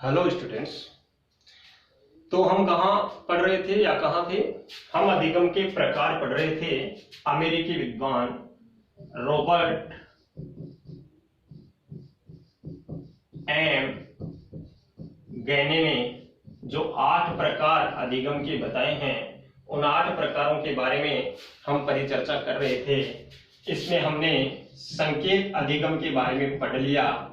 Hello students. तो हम कहाँ पढ़ रहे थे या कहाँ थे? हम अधिगम के प्रकार पढ़ रहे थे। अमेरिकी विद्वान रॉबर्ट एम गैने ने जो 8 प्रकार अधिगम के बताए हैं, उन 8 प्रकारों के बारे में हम परिचर्चा कर रहे थे। इसमें हमने संकेत अधिगम के बारे में पढ़ लिया।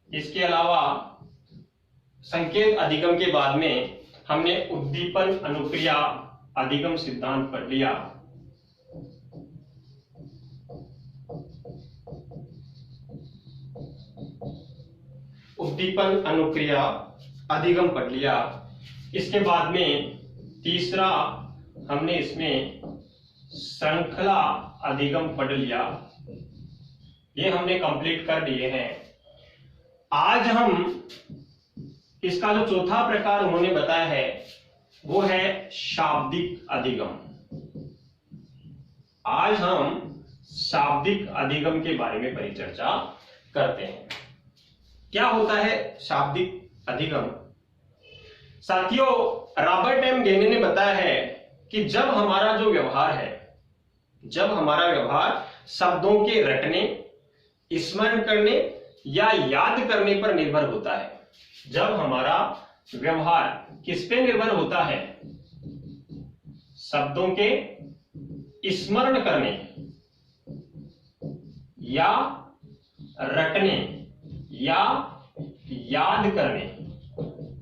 इसके अलावा संकेत अधिगम के बाद में हमने उद्दीपन अनुक्रिया अधिगम सिद्धांत पढ़ लिया। उद्दीपन अनुक्रिया अधिगम पढ़ लिया। इसके बाद में तीसरा हमने इसमें श्रृंखला अधिगम पढ़ लिया। ये हमने कंप्लीट कर लिए हैं। आज हम इसका जो चौथा प्रकार उन्होंने बताया है वो है शाब्दिक अधिगम। आज हम शाब्दिक अधिगम के बारे में परिचर्चा करते हैं। क्या होता है शाब्दिक अधिगम? साथियों, रॉबर्ट एम गैने ने बताया है कि जब हमारा जो व्यवहार है, जब हमारा व्यवहार शब्दों के रटने, स्मरण करने या याद करने पर निर्भर होता है, जब हमारा व्यवहार किस पे निर्भर होता है? शब्दों के स्मरण करने या रटने या याद करने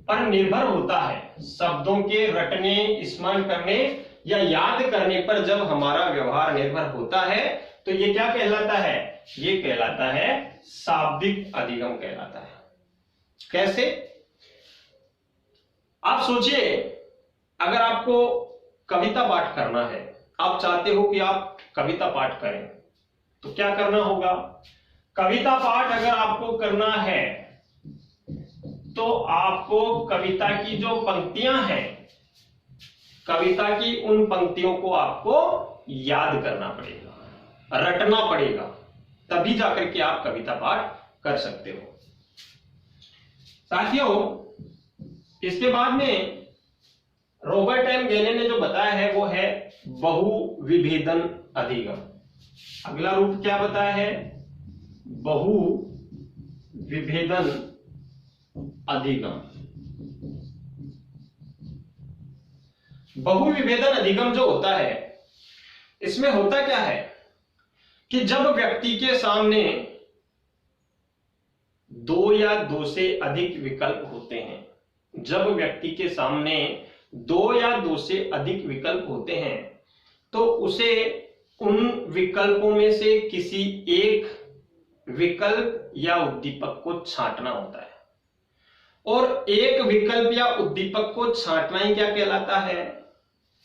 पर निर्भर होता है। शब्दों के रटने, स्मरण करने या याद करने पर जब हमारा व्यवहार निर्भर होता है तो ये क्या कहलाता है? ये कहलाता है शाब्दिक अधिगम कहलाता है। कैसे? आप सोचिए, अगर आपको कविता पाठ करना है, आप चाहते हो कि आप कविता पाठ करें, तो क्या करना होगा? कविता पाठ अगर आपको करना है तो आपको कविता की जो पंक्तियां हैं, कविता की उन पंक्तियों को आपको याद करना पड़ेगा, रटना पड़ेगा, तभी जाकर के आप कविता पाठ कर सकते हो। साथियों, इसके बाद में रॉबर्ट एम गैने ने जो बताया है वो है बहुविभेदन अधिगम। अगला रूप क्या बताया है? बहुविभेदन अधिगम। बहुविभेदन अधिगम जो होता है, इसमें होता क्या है कि जब व्यक्ति के सामने 2 या 2 से अधिक विकल्प होते हैं, जब व्यक्ति के सामने 2 या 2 से अधिक विकल्प होते हैं तो उसे उन विकल्पों में से किसी एक विकल्प या उद्दीपक को छांटना होता है। और एक विकल्प या उद्दीपक को छांटना ही क्या कहलाता है?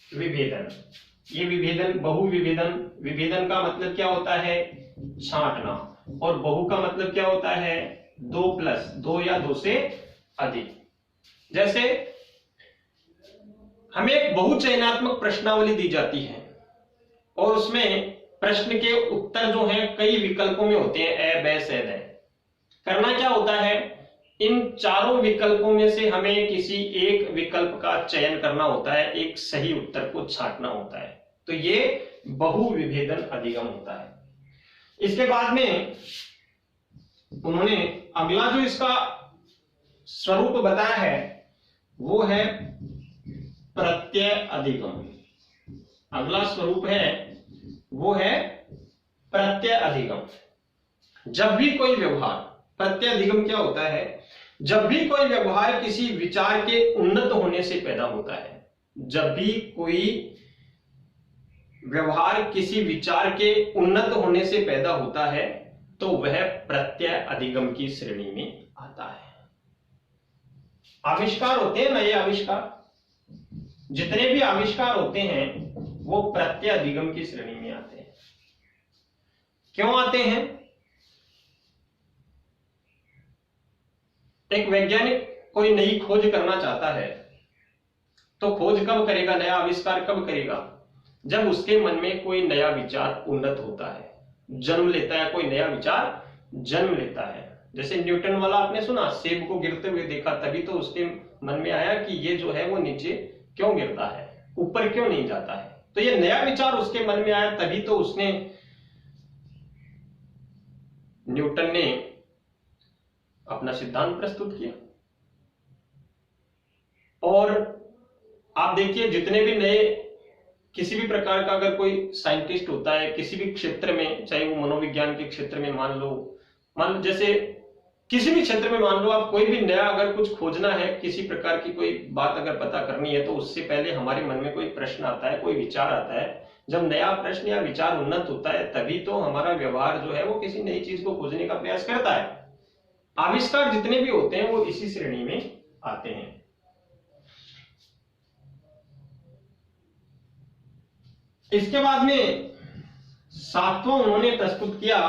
विभेदन। ये विभेदन, बहुविभेदन, विभेदन का मतलब क्या होता है? छांटना। और बहु का मतलब क्या होता है? 2 या 2 से अधिक। जैसे हमें एक बहुचयनात्मक प्रश्नावली दी जाती है और उसमें प्रश्न के उत्तर जो हैं कई विकल्पों में होते हैं, ए, बै, से, दै। करना क्या होता है? इन चारों विकल्पों में से हमें किसी एक विकल्प का चयन करना होता है, एक सही उत्तर को छांटना होता है। तो ये बहुविभेदन अधिगम होता है। इसके बाद में उन्होंने अगला जो इसका स्वरूप बताया है वो है प्रत्यय अधिगम। अगला स्वरूप है वो है प्रत्यय अधिगम। जब भी कोई व्यवहार, प्रत्यय अधिगम क्या होता है? जब भी कोई व्यवहार किसी विचार के उन्नत होने से पैदा होता है, जब भी कोई व्यवहार किसी विचार के उन्नत होने से पैदा होता है तो वह प्रत्यय अधिगम की श्रेणी में आता है। आविष्कार होते हैं, नए आविष्कार, जितने भी आविष्कार होते हैं वो प्रत्यय अधिगम की श्रेणी में आते हैं। क्यों आते हैं? एक वैज्ञानिक कोई नई खोज करना चाहता है तो खोज कब करेगा, नया आविष्कार कब करेगा? जब उसके मन में कोई नया विचार उन्नत होता है, जन्म लेता है, कोई नया विचार जन्म लेता है। जैसे न्यूटन वाला आपने सुना, सेब को गिरते हुए देखा, तभी तो उसके मन में आया कि ये जो है वो नीचे क्यों गिरता है, ऊपर क्यों नहीं जाता है। तो ये नया विचार उसके मन में आया, तभी तो उसने, न्यूटन ने अपना सिद्धांत प्रस्तुत किया। और आप देखिए जितने भी नए, किसी भी प्रकार का अगर कोई साइंटिस्ट होता है किसी भी क्षेत्र में, चाहे वो मनोविज्ञान के क्षेत्र में मान लो जैसे किसी भी क्षेत्र में मान लो आप, कोई भी नया अगर कुछ खोजना है, किसी प्रकार की कोई बात अगर पता करनी है, तो उससे पहले हमारे मन में कोई प्रश्न आता है, कोई विचार आता है। जब नया प्रश्न या विचार उन्नत होता है तभी तो हमारा व्यवहार जो है वो किसी नई चीज को खोजने का प्रयास करता है। आविष्कार जितने भी होते हैं वो इसी श्रेणी में आते हैं। इसके बाद में सातवां उन्होंने प्रस्तुत किया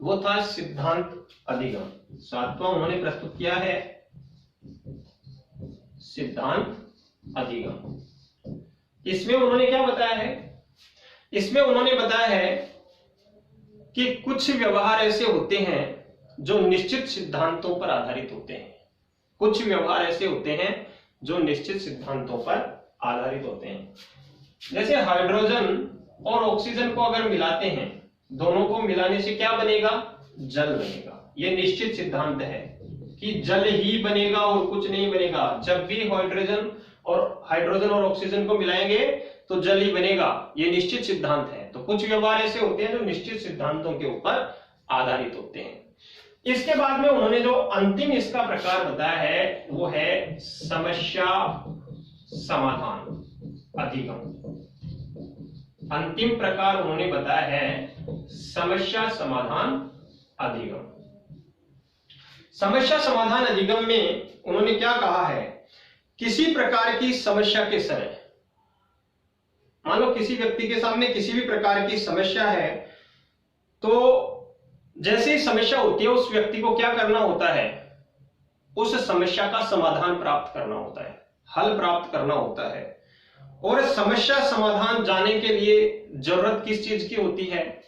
वो था सिद्धांत अधिगम। सातवां उन्होंने प्रस्तुत किया है सिद्धांत अधिगम। इसमें उन्होंने क्या बताया है? इसमें उन्होंने बताया है कि कुछ व्यवहार ऐसे होते हैं जो निश्चित सिद्धांतों पर आधारित होते हैं। कुछ व्यवहार ऐसे होते हैं जो निश्चित सिद्धांतों पर आधारित होते हैं। जैसे हाइड्रोजन और ऑक्सीजन को अगर मिलाते हैं, दोनों को मिलाने से क्या बनेगा? जल बनेगा। यह निश्चित सिद्धांत है कि जल ही बनेगा और कुछ नहीं बनेगा। जब भी हाइड्रोजन और ऑक्सीजन को मिलाएंगे तो जल ही बनेगा, यह निश्चित सिद्धांत है। तो कुछ व्यवहार ऐसे होते हैं जो निश्चित सिद्धांतों के ऊपर आधारित होते हैं। इसके बाद में उन्होंने जो अंतिम इसका प्रकार बताया है वो है समस्या समाधान अधिगम। अंतिम प्रकार उन्होंने बताया है समस्या समाधान अधिगम। समस्या समाधान अधिगम में उन्होंने क्या कहा है? किसी प्रकार की समस्या के समय, मान लो किसी व्यक्ति के सामने किसी भी प्रकार की समस्या है, तो जैसे ही समस्या होती है उस व्यक्ति को क्या करना होता है? उस समस्या का समाधान प्राप्त करना होता है, हल प्राप्त करना होता है। और समस्या समाधान जाने के लिए जरूरत किस चीज की होती है?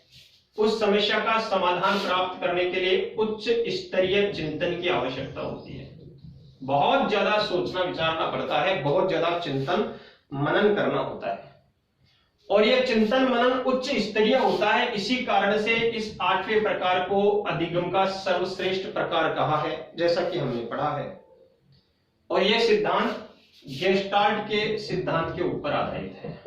उस समस्या का समाधान प्राप्त करने के लिए उच्च स्तरीय चिंतन की आवश्यकता होती है। बहुत ज्यादा सोचना विचारना पड़ता है, बहुत ज्यादा चिंतन मनन करना होता है। और यह चिंतन मनन उच्च स्तरीय होता है। इसी कारण से इस 8वें प्रकार को अधिगम का सर्वश्रेष्ठ प्रकार कहा है, जैसा कि हमने पढ़ा है। और यह सिद्धांत गेस्टाल्ट के सिद्धांत के ऊपर आधारित है।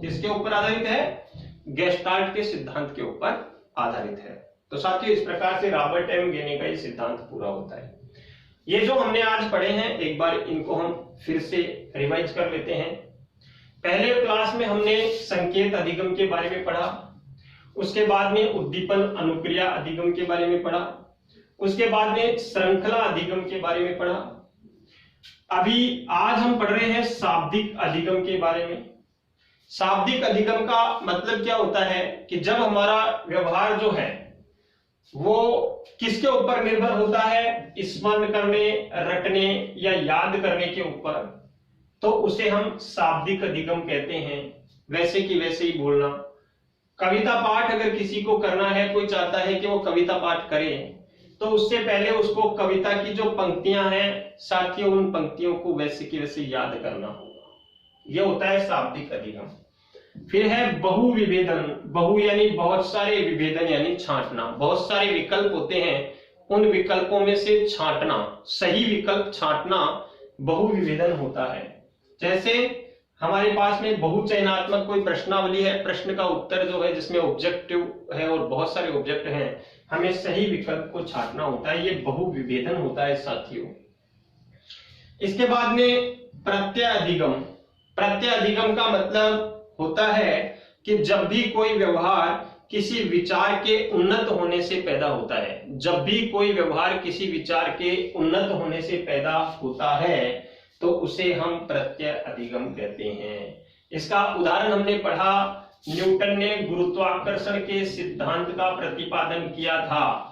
किसके ऊपर आधारित है? गेस्टाल्ट के सिद्धांत के ऊपर आधारित है। तो साथियों, इस प्रकार से रॉबर्ट एम गेने का ये सिद्धांत पूरा होता है। ये जो हमने आज पढ़े हैं, एक बार इनको हम फिर से रिवाइज कर लेते हैं। पहले क्लास में हमने संकेत अधिगम के बारे में पढ़ा, उसके बाद में उद्दीपन अनुक्रिया अधिगम के बारे में पढ़ा, उसके बाद में श्रृंखला अधिगम के बारे में पढ़ा। अभी आज हम पढ़ रहे हैं शाब्दिक अधिगम के बारे में। शाब्दिक अधिगम का मतलब क्या होता है कि जब हमारा व्यवहार जो है वो किसके ऊपर निर्भर होता है? स्मरण करने, रटने या याद करने के ऊपर, तो उसे हम शाब्दिक अधिगम कहते हैं। वैसे की वैसे ही बोलना। कविता पाठ अगर किसी को करना है, कोई चाहता है कि वो कविता पाठ करे, तो उससे पहले उसको कविता की जो पंक्तियां हैं साथियों, उन पंक्तियों को वैसे की वैसे याद करना होगा। यह होता है शाब्दिक अधिगम। फिर है बहु विभेदन। बहु यानी बहुत सारे, विभेदन यानी छांटना। बहुत सारे विकल्प होते हैं, उन विकल्पों में से छांटना, सही विकल्प छांटना बहु विभेदन होता है। जैसे हमारे पास में बहुचयनात्मक कोई प्रश्नावली है, प्रश्न का उत्तर जो है जिसमें ऑब्जेक्टिव है और बहुत सारे ऑब्जेक्ट हैं, हमें सही विकल्प को छांटना होता है। ये बहु विभेदन होता है साथियों। इसके बाद में प्रत्यय अधिगम। प्रत्यय अधिगम का मतलब होता है कि जब भी कोई व्यवहार किसी विचार के उन्नत होने से पैदा होता है, जब भी कोई व्यवहार किसी विचार के उन्नत होने से पैदा होता है तो उसे हम प्रत्यय अधिगम कहते हैं। इसका उदाहरण हमने पढ़ा, न्यूटन ने गुरुत्वाकर्षण के सिद्धांत का प्रतिपादन किया था।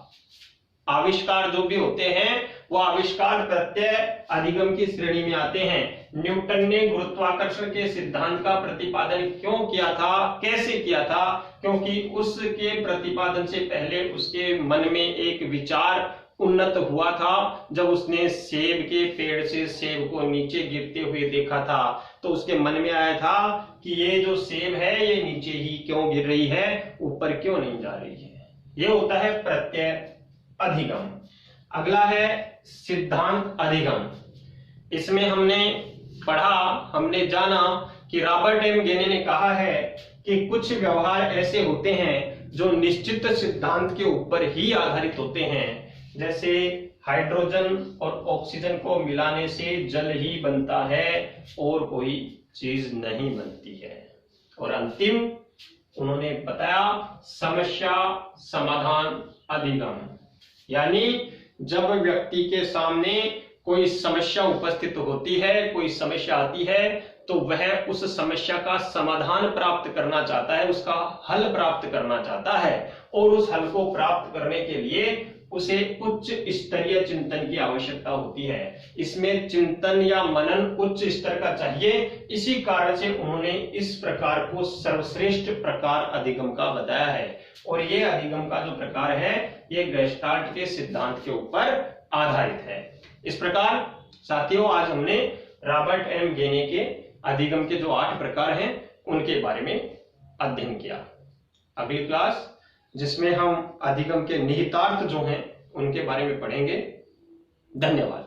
आविष्कार जो भी होते हैं वो आविष्कार प्रत्यय अधिगम की श्रेणी में आते हैं। न्यूटन ने गुरुत्वाकर्षण के सिद्धांत का प्रतिपादन क्यों किया था, कैसे किया था? क्योंकि उसके प्रतिपादन से पहले उसके मन में एक विचार उन्नत हुआ था। जब उसने सेब के पेड़ से सेब को नीचे गिरते हुए देखा था तो उसके मन में आया था कि ये जो सेब है ये नीचे ही क्यों गिर रही है, ऊपर क्यों नहीं जा रही है। ये होता है प्रत्यय अधिगम। अगला है सिद्धांत अधिगम। इसमें हमने पढ़ा, हमने जाना कि रॉबर्ट एम गेने ने कहा है कि कुछ व्यवहार ऐसे होते हैं जो निश्चित सिद्धांत के ऊपर ही आधारित होते हैं, जैसे हाइड्रोजन और ऑक्सीजन को मिलाने से जल ही बनता है और कोई चीज नहीं बनती है। और अंतिम उन्होंने बताया समस्या समाधान अधिगम, यानी जब व्यक्ति के सामने कोई समस्या उपस्थित होती है, कोई समस्या आती है, तो वह उस समस्या का समाधान प्राप्त करना चाहता है, उसका हल प्राप्त करना चाहता है। और उस हल को प्राप्त करने के लिए उसे उच्च स्तरीय चिंतन की आवश्यकता होती है। इसमें चिंतन या मनन उच्च स्तर का चाहिए। इसी कारण से उन्होंने इस प्रकार को सर्वश्रेष्ठ प्रकार अधिगम का बताया है। और ये अधिगम का जो प्रकार है ये गेस्टाल्ट के सिद्धांत के ऊपर आधारित है। इस प्रकार साथियों आज हमने रॉबर्ट एम गेने के अधिगम के जो 8 प्रकार हैं उनके बारे में अध्ययन किया। अगली क्लास जिसमें हम अधिगम के निहितार्थ जो हैं उनके बारे में पढ़ेंगे। धन्यवाद।